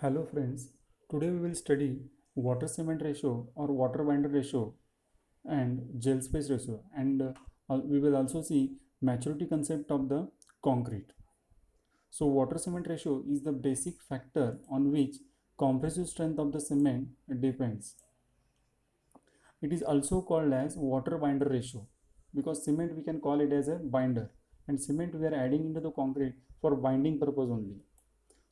Hello friends, today we will study water cement ratio or water binder ratio and gel space ratio and we will also see maturity concept of the concrete. So water cement ratio is the basic factor on which compressive strength of the cement depends. It is also called as water binder ratio because cement we can call it as a binder and cement we are adding into the concrete for binding purpose only.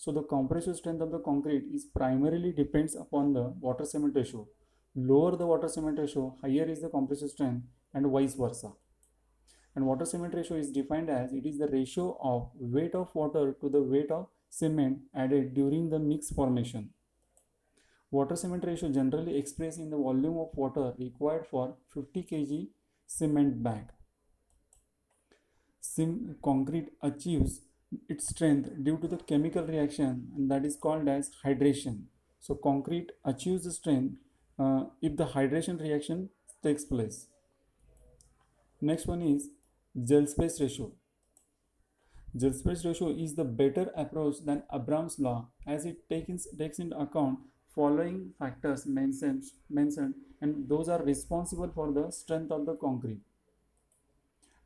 So the compressive strength of the concrete is primarily depends upon the water cement ratio. Lower the water cement ratio, higher is the compressive strength and vice versa. And water cement ratio is defined as it is the ratio of weight of water to the weight of cement added during the mix formation. Water cement ratio generally expressed in the volume of water required for 50 kg cement bag. Concrete achieves its strength due to the chemical reaction and that is called as hydration. So concrete achieves the strength if the hydration reaction takes place. Next one is gel space ratio. Gel space ratio is the better approach than Abram's law as it takes into account following factors mentioned and those are responsible for the strength of the concrete.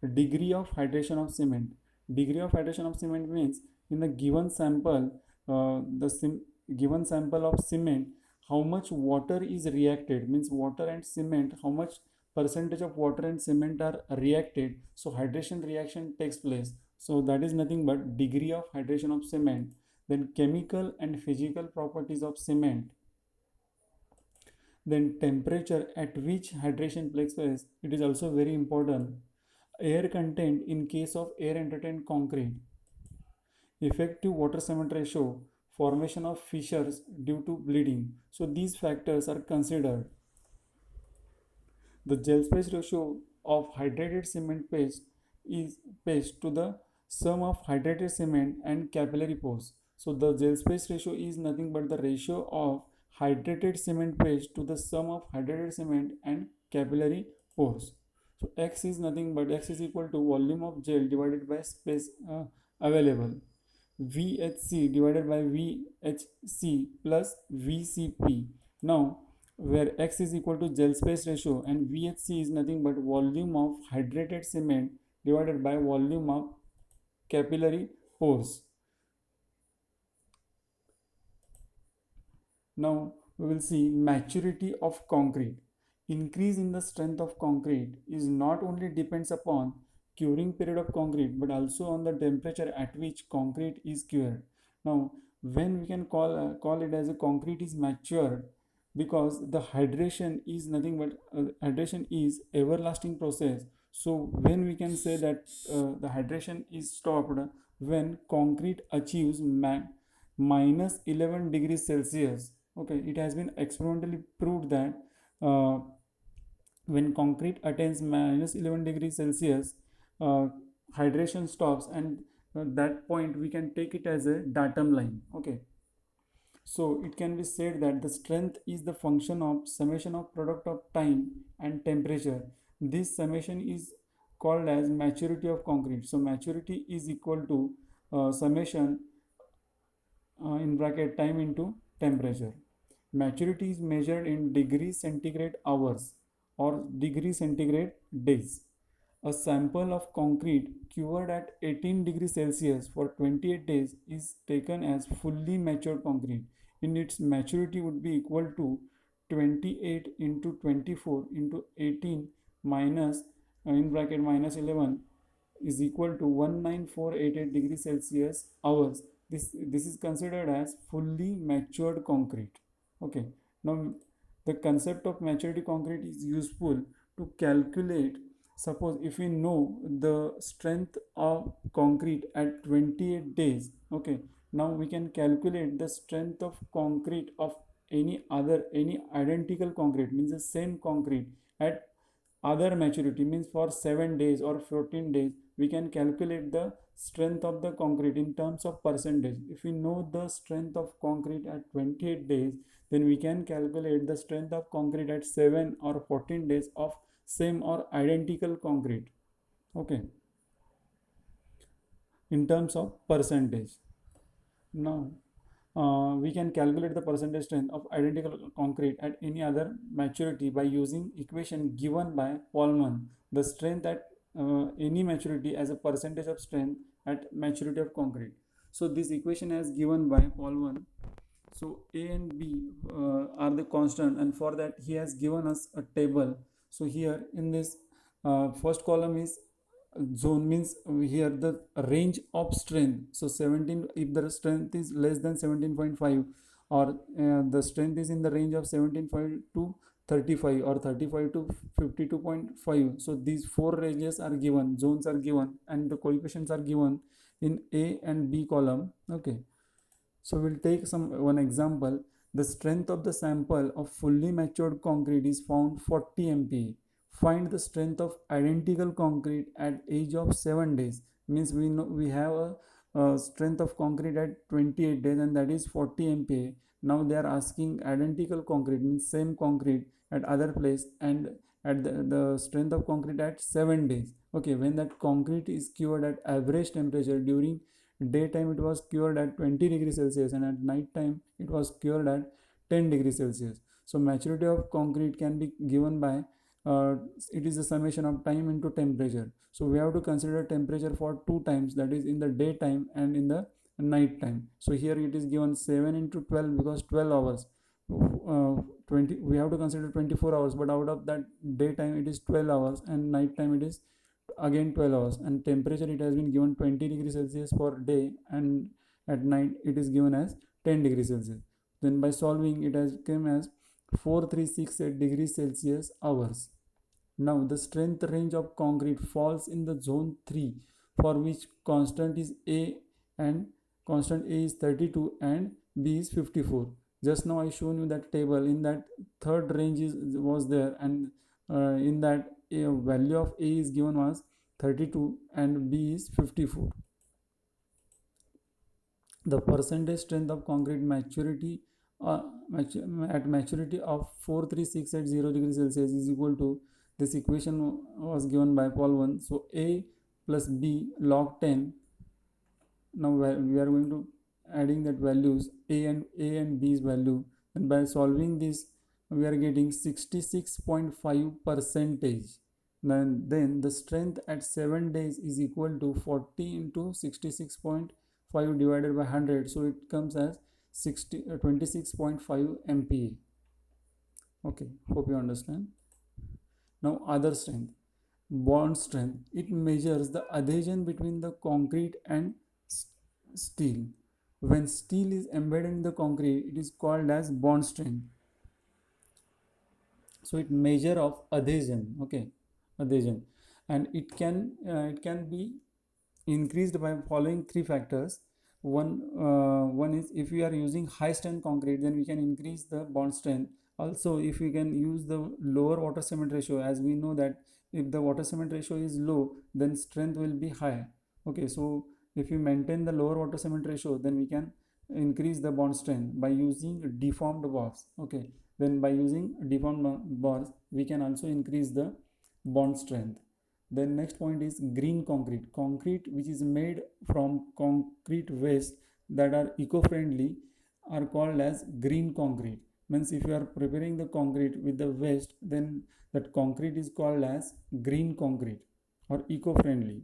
Degree of hydration of cement. Degree of hydration of cement means in the given sample, given sample of cement, how much water is reacted, means water and cement, how much percentage of water and cement are reacted. So hydration reaction takes place. So that is nothing but degree of hydration of cement. Then chemical and physical properties of cement. Then temperature at which hydration takes place. It is also very important. Air content in case of air entrained concrete, effective water cement ratio, formation of fissures due to bleeding. So these factors are considered. The gel space ratio of hydrated cement paste to the sum of hydrated cement and capillary pores. So the gel space ratio is nothing but the ratio of hydrated cement paste to the sum of hydrated cement and capillary pores. So X is nothing but X is equal to volume of gel divided by space available. VHC divided by VHC plus VCP. Now, where X is equal to gel space ratio and VHC is nothing but volume of hydrated cement divided by volume of capillary pores. Now we will see maturity of concrete. Increase in the strength of concrete is not only depends upon curing period of concrete but also on the temperature at which concrete is cured. Now when we can call it as a concrete is matured because the hydration is nothing but hydration is everlasting process. So when we can say that the hydration is stopped when concrete achieves minus 11 degrees Celsius. Okay, it has been experimentally proved that uh, when concrete attains minus 11 degrees Celsius, uh, hydration stops, and that point we can take it as a datum line. Okay, so it can be said that the strength is the function of summation of product of time and temperature. This summation is called as maturity of concrete. So maturity is equal to summation in bracket time into temperature. Maturity is measured in degree centigrade hours or degree centigrade days. A sample of concrete cured at 18 degrees Celsius for 28 days is taken as fully matured concrete. In its maturity would be equal to 28 into 24 into 18 minus in bracket minus 11 is equal to 19488 degrees Celsius hours. This is considered as fully matured concrete. Okay. Now the concept of maturity concrete is useful to calculate. Suppose if we know the strength of concrete at 28 days, okay, now we can calculate the strength of concrete of any identical concrete, means the same concrete at other maturity, means for 7 days or 14 days we can calculate the strength of the concrete in terms of percentage. If we know the strength of concrete at 28 days, then we can calculate the strength of concrete at 7 or 14 days of same or identical concrete. Okay, in terms of percentage. Now we can calculate the percentage strength of identical concrete at any other maturity by using equation given by Polman, the strength at any maturity as a percentage of strength at maturity of concrete. So this equation is given by Polman. So A and B are the constant, and for that he has given us a table. So here in this first column is zone, means here the range of strength. So 17, if the strength is less than 17.5, or the strength is in the range of 17.5 to 35 or 35 to 52.5. So these four ranges are given, zones are given, and the coefficients are given in A and B column. Okay, so we'll take one example. The strength of the sample of fully matured concrete is found 40 MPa. Find the strength of identical concrete at age of 7 days. Means we know we have a strength of concrete at 28 days, and that is 40 MPa. Now they are asking identical concrete, means same concrete at other place, and at the strength of concrete at 7 days. Okay, when that concrete is cured at average temperature, during daytime it was cured at 20 degrees Celsius, and at night time it was cured at 10 degrees Celsius. So maturity of concrete can be given by it is the summation of time into temperature. So we have to consider temperature for two times, that is in the daytime and in the night time. So here it is given 7 into 12, because 12 hours, 20, we have to consider 24 hours, but out of that daytime it is 12 hours and night time it is again 12 hours, and temperature it has been given 20 degrees Celsius for day, and at night it is given as 10 degrees Celsius. Then by solving it has come as 4368 degrees Celsius hours. Now the strength range of concrete falls in the zone 3, for which constant is A, and constant A is 32 and B is 54. Just now I shown you that table. In that third range was there, and in that a value of A is given was 32 and B is 54. The percentage strength of concrete maturity at maturity of 43680 degrees Celsius is equal to, this equation was given by Paul 1. So A plus B log 10. Now we are going to adding that values A and B's value, and by solving this we are getting 66.5 percentage. Then the strength at 7 days is equal to 40 into 66.5 divided by 100, so it comes as 26.5 MPa. Okay, hope you understand. Now other strength, bond strength. It measures the adhesion between the concrete and steel. When steel is embedded in the concrete, it is called as bond strength. So it measure of adhesion. Okay, adhesion, and it can be increased by following three factors. One is, if we are using high strength concrete, then we can increase the bond strength. Also, if we can use the lower water cement ratio, as we know that if the water cement ratio is low, then strength will be high. Okay, so if we maintain the lower water cement ratio, then we can increase the bond strength by using deformed bars. Okay, then by using deformed bars we can also increase the bond strength. Then next point is green concrete. Concrete which is made from concrete waste that are eco-friendly are called as green concrete. Means if you are preparing the concrete with the waste, then that concrete is called as green concrete or eco-friendly.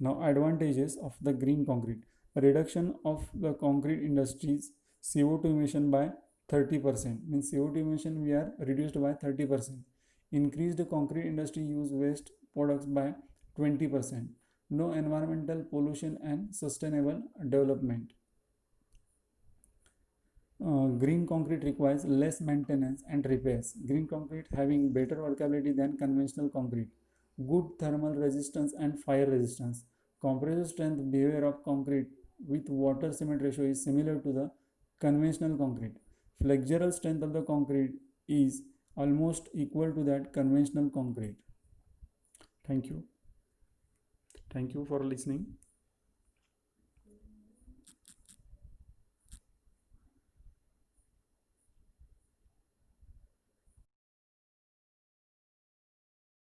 Now advantages of the green concrete: reduction of the concrete industries CO2 emission by 30%, means CO2 emission we are reduced by 30%. Increased concrete industry use waste products by 20%. No environmental pollution and sustainable development. Green concrete requires less maintenance and repairs. Green concrete having better workability than conventional concrete. Good thermal resistance and fire resistance. Compressive strength behavior of concrete with water cement ratio is similar to the conventional concrete. Flexural strength of the concrete is almost equal to that conventional concrete. Thank you. Thank you for listening.